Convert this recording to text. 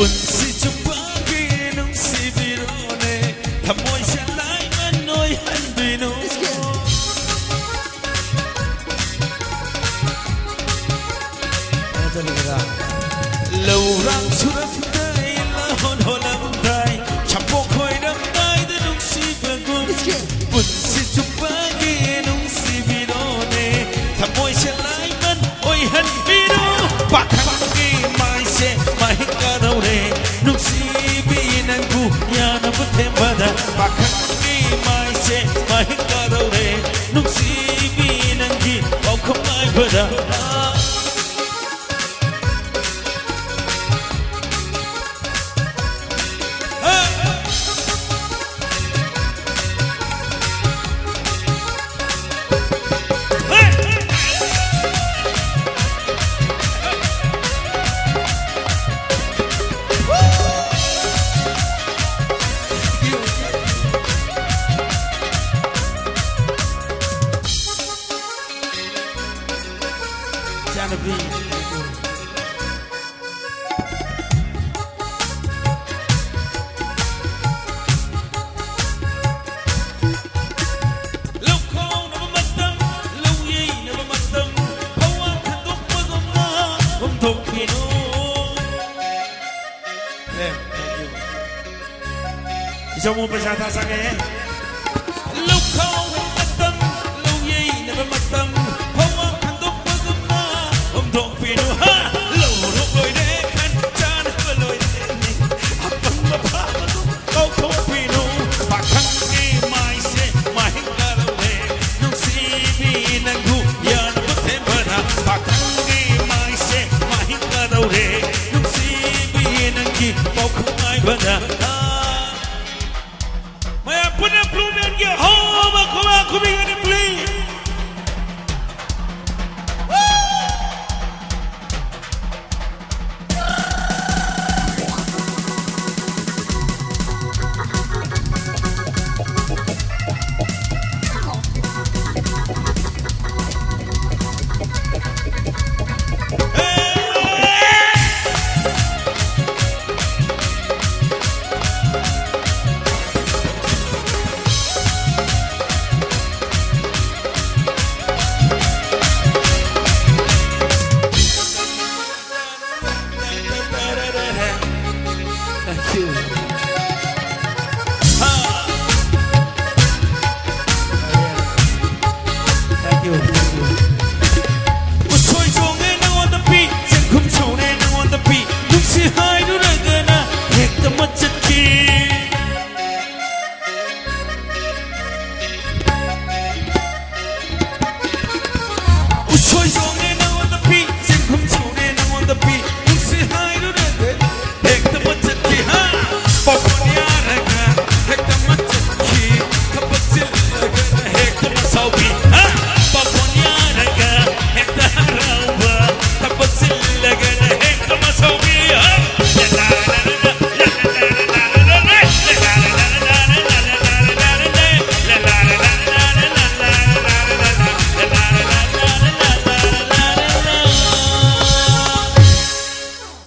si chumpagi nung si birone Thamoy siya lai manoy hanbino Lâu rang surat tay lahon holam tay Chapok hoy ram tay da nung si bagun si chumpagi nung si birone Thamoy siya lai manoy hanbino Pakangi mai se mai karore nung si binangku yana butembada Pakangi mai se mai karore nung si binangi au kamai bada Janabi Lokong na mamatang Lawyay na mamatang Hawa kandok magama Umtok pino Thank you Isa mo pa siya tasangin Lokong na mamatang Lawyay na mamatang Bada